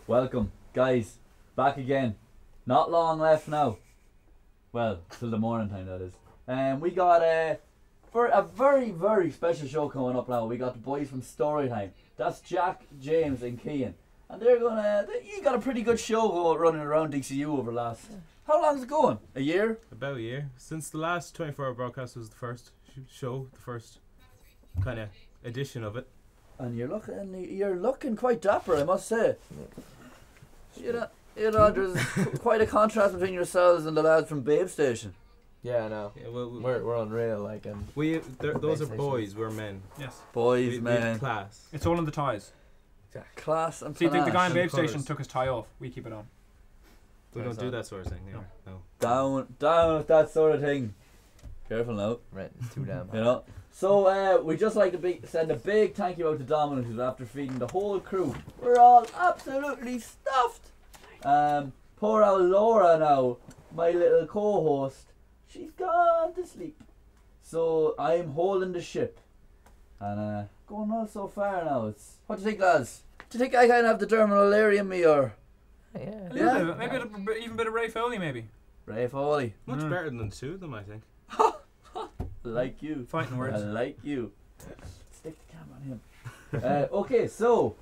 Welcome, guys, back again. Not long left now. Well, till the morning time, that is. We got for a very, very special show coming up now. We got the boys from Storytime. That's Jack, James, and Cian. And you got a pretty good show running around DCU over the last. How long's it going? A year? About a year. Since the last 24-hour broadcast was the first show, the first kind of edition of it. And you're looking quite dapper, I must say. You know, there's quite a contrast between yourselves and the lads from Babe Station. Yeah, I know. Yeah, well, we're unreal, like, and those are boys. We're men. Yes. Boys, men. Class. It's all in the ties. Class and See, the panache. guy in Babe Station took his tie off. We keep it on. We don't do that sort of thing. No. Down with that sort of thing. Careful now. Right, it's too damn. You know. So we just like to send a big thank you out to Dominic, who's after feeding the whole crew. We're all absolutely stuffed. Poor old Laura now, my little co-host, she's gone to sleep. So I'm holding the ship, and going on so far now. What do you think, lads? Do you think I kind of have the dermalmalaria in me, or? Yeah. A little bit. Maybe even a bit of Ray Foley, maybe. Ray Foley. Much better than two of them, I think. Like you. Fighting words. I like you. Stick the camera on him. Okay, so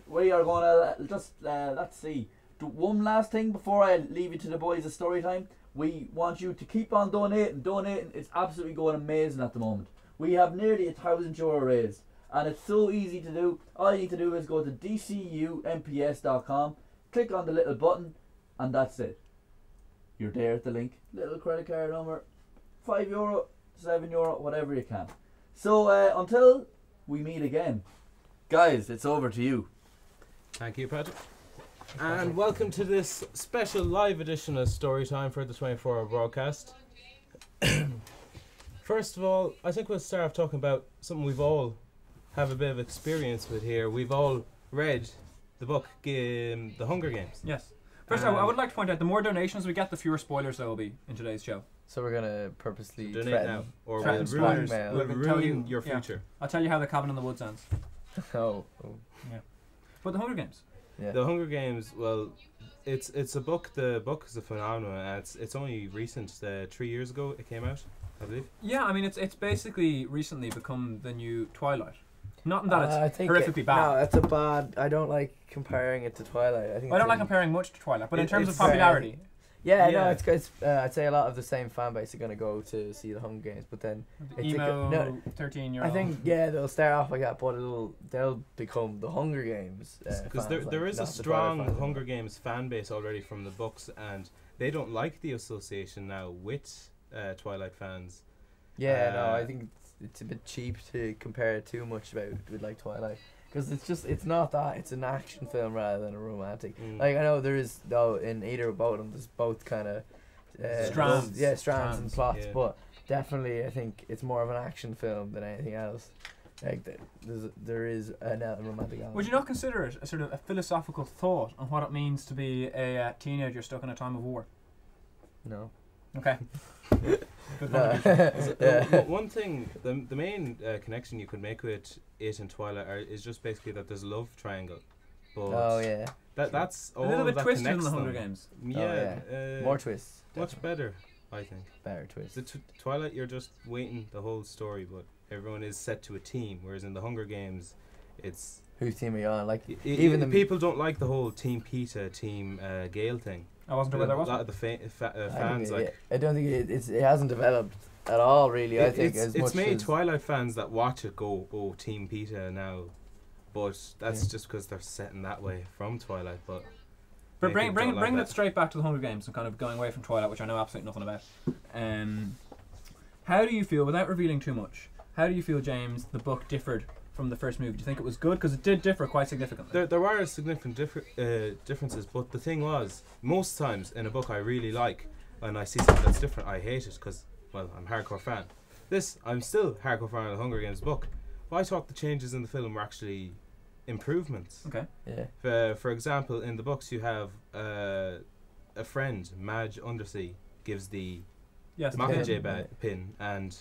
we are gonna let's see. Do one last thing before I leave you to the boys of Storytime. We want you to keep on donating. It's absolutely going amazing at the moment. We have nearly €1,000 raised, and it's so easy to do. All you need to do is go to DCUmps.com, click on the little button, and that's it. You're there at the link. Little credit card number. €5, €7, whatever you can. So until we meet again, guys, it's over to you. Thank you, Patrick. And welcome to this special live edition of Storytime for the 24-hour broadcast. First of all, I think we'll start off talking about something we've all have a bit of experience with here. We've all read the book, The Hunger Games. Yes. First, I would like to point out, the more donations we get, the fewer spoilers there will be in today's show. So we're gonna purposely Donate threaten now, or threaten we'll ruin, spoilers. we'll We'll tell ruin you- your yeah. future. I'll tell you how the Cabin in the Woods ends. Oh. But the Hunger Games. Yeah. The Hunger Games, well, it's a book. The book is a phenomenon, and it's only recent. 3 years ago it came out, I believe. Yeah, I mean, it's basically recently become the new Twilight. Not that I it's think horrifically bad. No, it's a bad. I don't like comparing it to Twilight. I think I don't it's like a- comparing much to Twilight, but in terms of it's popularity, Yeah, Yeah. no, it's I'd say a lot of the same fan base are gonna go to see the Hunger Games, but then the it's a emo no, 13-year-old. I think they'll start off like that, but they'll become the Hunger Games. Because fans, there like, is a not the Twilight strong fans Hunger anymore. Games fan base already from the books, and they don't like the association now with Twilight fans. Yeah, no, I think it's a bit cheap to compare it too much with like Twilight, because it's not that, it's an action film rather than a romantic. Like, I know there is, though, in either or both of them, there's both kind of Strands. strands and plots, Yeah. but definitely I think it's more of an action film than anything else. Like there is an romantic element. Would you not consider it a sort of a philosophical thought on what it means to be a teenager stuck in a time of war? No. Okay. Good No. contribution. Yeah. One thing, the main connection you could make with it and Twilight is just basically that there's a love triangle. But Oh yeah. that's A all little bit that twisted in connects the Hunger them. Games. Yeah, More twists. much definitely. better, I think. Better twists. The Twilight, you're just waiting the whole story, but everyone is set to a team. Whereas in the Hunger Games, it's Whose team are you on? Like even the people don't like the whole Team Peeta, Team Gale thing. I wasn't A aware there was. lot of the fans I don't think it hasn't developed at all really. I think it's as much made as Twilight fans that watch it go, oh, Team Peeta now, but that's just because they're set in that way from Twilight. But But many people don't bring like it straight back to the Hunger Games and kind of going away from Twilight, which I know absolutely nothing about. How do you feel, without revealing too much, how do you feel, James, the book differed from the first movie? Do you think it was good? Because it did differ quite significantly. There are significant differences, but the thing was, most times in a book I really like, and I see something that's different, I hate it because, well, I'm a hardcore fan. This, I'm still hardcore fan of the Hunger Games book, but I thought the changes in the film were actually improvements. Okay. yeah. For example, in the books you have a friend, Madge Undersea, gives the Yes. Mockingjay pin. pin, and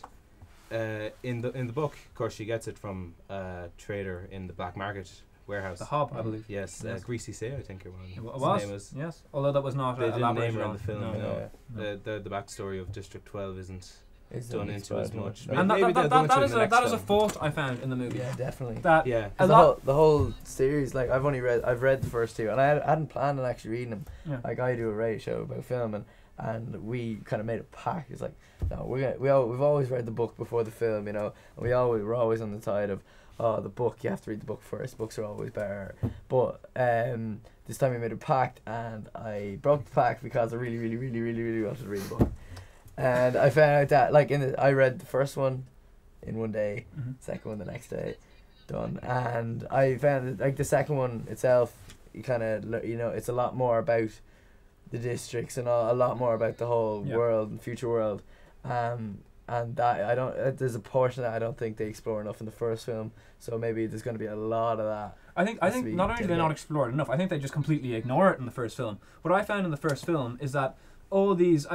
in the book, of course, she gets it from a trader in the black market, warehouse. The Hob, I believe. Yes, Yes. Greasy Say, I think it It was. was. His name was. Yes. Although that was not They didn't name elaborated her in on. the film. No. No. Yeah. The backstory of District 12 isn't It's done not into as explained much. much. And Maybe they'll go into it in the next that is a film. fault I found in the movie. Yeah, definitely. That Yeah. a The lot. whole series, like I've read the first two, and I hadn't planned on actually reading them. Yeah. Like I do a radio show about film, and we kind of made a pact. It's like, no, we've always read the book before the film, you know. And we're always on the side of, oh, the book, you have to read the book first. Books are always better. But this time we made a pact, and I broke the pact because I really, really, really, really, really wanted to read the book. And I found out that, like, I read the first one in one day, second one the next day, done. And I found that, like, the second one itself, you kind of, you know, it's a lot more about the districts and a lot more about the whole world and future world. And that there's a portion that I don't think they explore enough in the first film. So maybe there's going to be a lot of that. I think not only do they not explore it enough, I think they just completely ignore it in the first film. What I found in the first film is that all these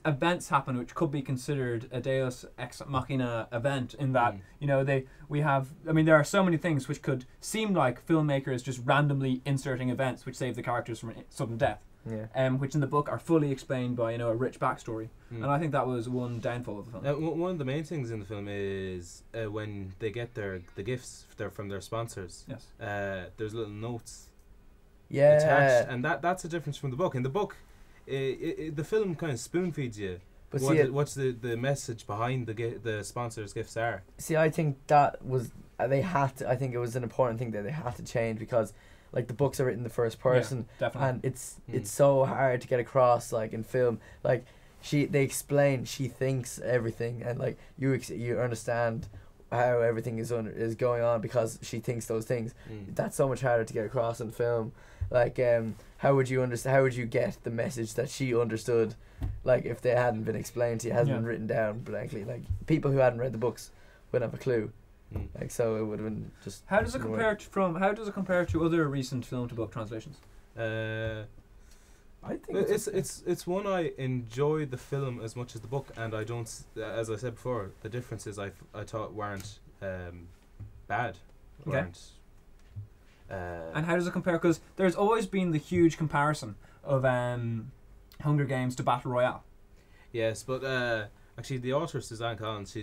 events happen which could be considered a Deus ex machina event, in that you know there are so many things which could seem like filmmakers just randomly inserting events which save the characters from sudden death. Yeah. Which in the book are fully explained by, you know, a rich backstory. And I think that was one downfall of the film. One of the main things in the film is when they get the gifts from their sponsors. Yes. There's little notes Yeah. attached, and that's a difference from the book. In the book, the film kind of spoon feeds you But what's the message behind the sponsors' gifts are. See, I think that was they had to. I think it was an important thing that they had to change, because, like, the books are written in the first person, definitely. and it's so hard to get across, like, in film. Like, they explain, she thinks everything, and, like, you understand how everything is going on because she thinks those things. That's so much harder to get across in film. Like, how would you get the message that she understood, like, if they hadn't been explained to you, hasn't been written down blankly? Like, people who hadn't read the books wouldn't have a clue. Like, so it would have been just. How does it compare to other recent film to book translations? I think it's one I enjoy the film as much as the book, and I don't. As I said before, the differences I thought weren't bad. Okay. Weren't. And how does it compare? Because there's always been the huge comparison of Hunger Games to Battle Royale. Yes, but actually, the author Suzanne Collins,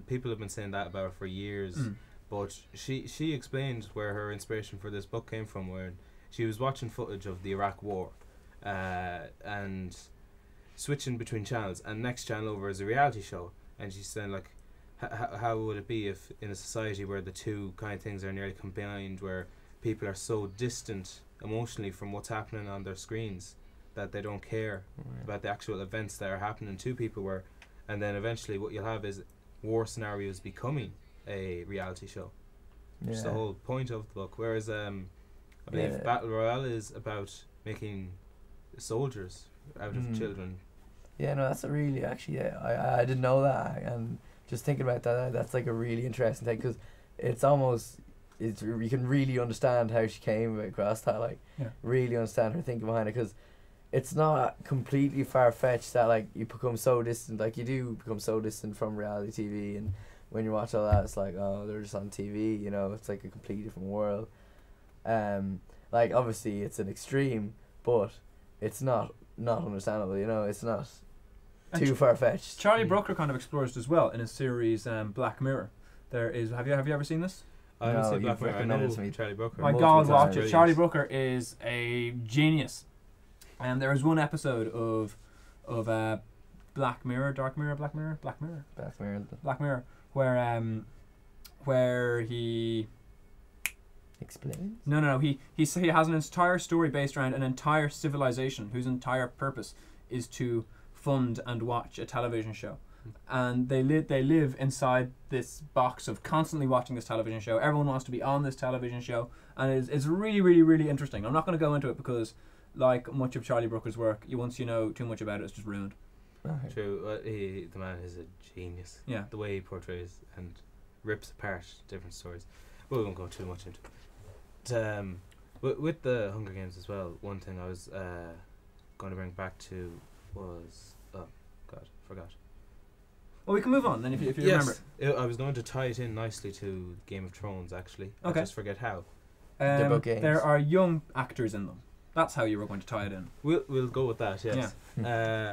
people have been saying that about her for years. But she explained where her inspiration for this book came from, where she was watching footage of the Iraq War, and switching between channels, and next channel over is a reality show, and she's saying, like, how would it be if in a society where the two kind of things are nearly combined, where people are so distant emotionally from what's happening on their screens that they don't care about the actual events that are happening to people, and then eventually what you'll have is war scenarios becoming a reality show. Which is the whole point of the book. Whereas I believe Battle Royale is about making soldiers out of children. Yeah, no, that's a really, actually, I didn't know that, and just thinking about that, that's like a really interesting thing, because you can really understand how she came across that, like, really understand her thinking behind it, because it's not completely far-fetched that, like, you become so distant, like, you do become so distant from reality TV, and when you watch all that, it's like, oh, they're just on TV, you know, it's like a completely different world. Like, obviously it's an extreme, but it's not understandable, you know, it's not too far-fetched. Charlie Brooker kind of explores it as well in his series Black Mirror. There is, have you ever seen this? I haven't seen you've Black Mirror. I recommended know it to me. Charlie Brooker. My God, watch it. Charlie Brooker is a genius. And there is one episode of Black Mirror, where he Explain? No. He has an entire story based around an entire civilization whose entire purpose is to fund and watch a television show, and they live inside this box of constantly watching this television show. Everyone wants to be on this television show, and it's really, really, really interesting. I'm not going to go into it because, like much of Charlie Brooker's work, once you know too much about it, it's just ruined. Okay. True. The man is a genius. Yeah. The way he portrays and rips apart different stories. But we won't go too much into it. With the Hunger Games as well, one thing I was going to bring back to was... Oh, God, forgot. Well, we can move on then if you remember. I was going to tie it in nicely to Game of Thrones, actually. Okay. I just forget how. They're both games. There are young actors in them. That's how you were going to tie it in. We'll go with that. Yes.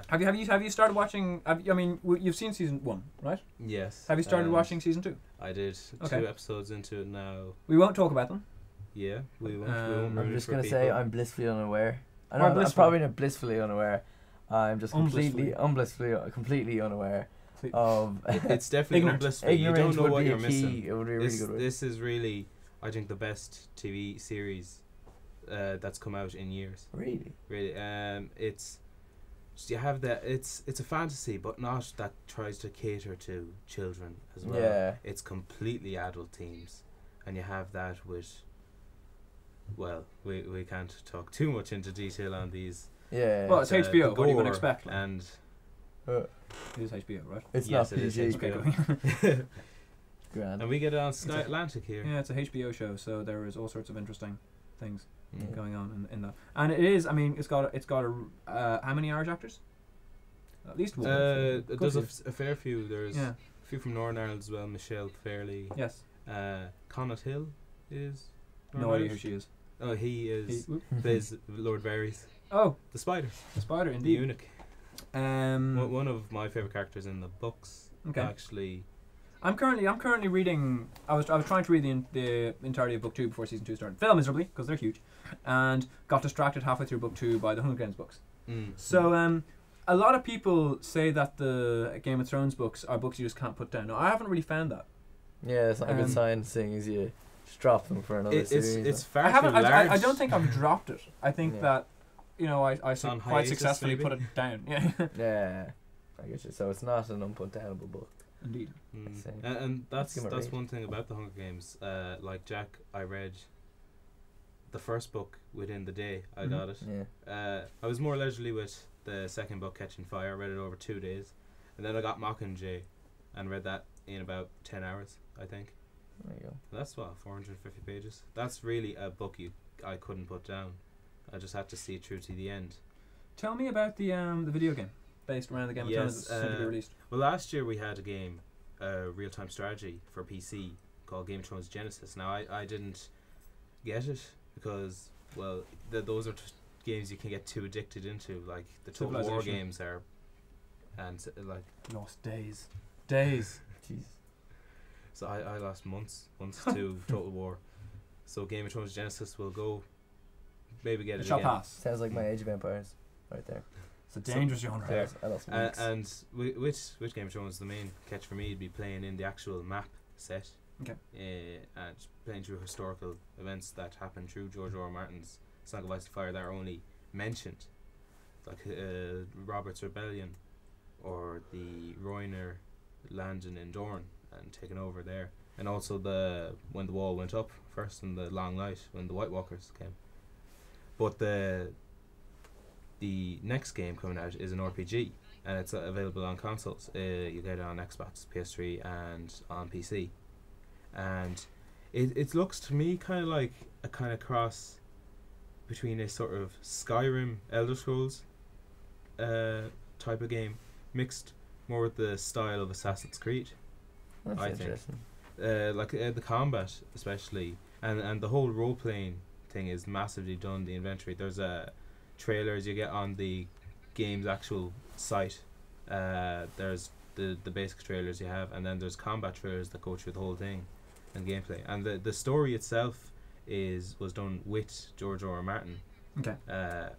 Have you started watching? You've seen season 1, right? Yes. Have you started watching season 2? I did. Okay. 2 episodes into it now. We won't talk about them. Yeah, we won't. I'm just gonna say I'm blissfully unaware. I'm Or probably not blissfully unaware. I'm just completely Unblissfully. completely unaware of. It's definitely Ignorant. unblissful. You don't Ignorance know would what be you're a key. missing. It would be a really good word. This is really, I think, the best TV series that's come out in years. Really. Really, it's you have that. It's a fantasy, but not that tries to cater to children as well. Yeah. It's completely adult themes, and you have that with. Well, we can't talk too much into detail on these. Yeah. Well, it's the HBO. What are you going to gore expect? And Uh, It is HBO, right? it's yes, not it is PG. HBO. Okay, Grand. and we get it on Sky Atlantic here. Yeah, it's a HBO show, so there is all sorts of interesting things Mm. going on in that. And it is. I mean, it's got how many Irish actors? At least one. There's a fair few. There's Yeah. a few from Northern Ireland as well. Michelle Fairley. Yes. Connaught Hill is. No Northern idea who Irish. she is. Oh, he is. He- Plays Lord Varys, Oh, the spider, the spider, the indeed. eunuch. One of my favorite characters in the books. Okay. Actually, I'm currently reading. I was trying to read the entirety of book 2 before season 2 started. Failed miserably because they're huge, and got distracted halfway through book 2 by the Hunger Games books. So a lot of people say that the Game of Thrones books are books you just can't put down. No, I haven't really found that. Yeah, it's not a good sign, seeing as you just drop them for another series. it's far I haven't. too large. I don't think I've dropped it. I think Yeah. that I on quite hiatus, successfully maybe? put it down. Yeah. Yeah, I get you. So it's not an unputdownable book. Indeed. Same. And that's give it a read. one thing about the Hunger Games. Like Jack, I read the first book within the day I got it. Yeah. I was more leisurely with the second book, Catching Fire. I read it over 2 days, and then I got Mockingjay, and read that in about 10 hours, I think. There you go. That's 450 pages. That's really a book I couldn't put down. I just had to see it through to the end. Tell me about the video game based around the Game of Thrones that's soon to be released. Well, last year we had a game, real-time strategy for PC called Game of Thrones Genesis. Now I didn't get it because, well, those are games you can get too addicted into, like the Total War Civilization. games are, and like Lost days. Jeez. so I lost months to Total War. So Game of Thrones Genesis will go, maybe get It it shall again. pass. Sounds like my Age of Empires, right there. It's a dangerous genre. Yeah, I lost weeks. And with Game of Thrones, the main catch for me would be playing in the actual map set. Okay. And playing through historical events that happened through George R. R. Martin's Song of Ice and Fire that are only mentioned, like Robert's Rebellion, or the Royner landing in Dorne and taking over there, and also when the wall went up first in the Long Night when the White Walkers came. But the next game coming out is an RPG, and it's available on consoles. You get it on Xbox, PS3, and on PC. And it looks to me kind of like a kind of cross between a sort of Skyrim, Elder Scrolls type of game, mixed more with the style of Assassin's Creed. That's I think. interesting. The combat especially, and the whole role playing thing is massively done. The inventory, there's trailers you get on the game's actual site. There's the basic trailers you have, and then there's combat trailers that go through the whole thing and gameplay. And the story itself was done with George R. R. Martin. Okay.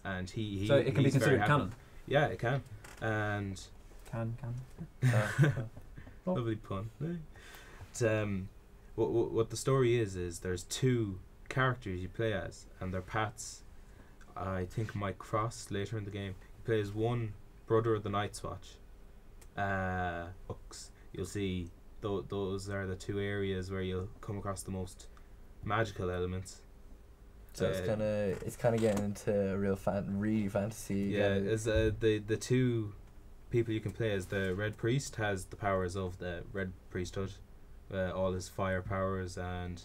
And he So it can be he's very considered happy. canon. Yeah, it can. And Can. lovely pun. What the story is there's 2 characters you play as, and their paths, I think, might cross later in the game. He plays one brother of the Night's Watch. Books, you'll see those are the 2 areas where you'll come across the most magical elements. So it's kind of getting into real really fantasy. Yeah, is the 2 people you can play as. The Red Priest has the powers of the Red Priesthood, all his fire powers, and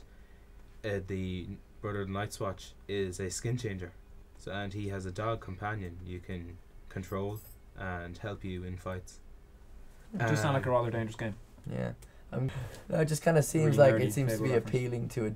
the brother of the Night's Watch is a skin changer. So, and he has a dog companion you can control and help you in fights. It does sound like a rather dangerous game. Yeah. No, it just kind of seems Really like nerdy it seems to Fable be reference. appealing to a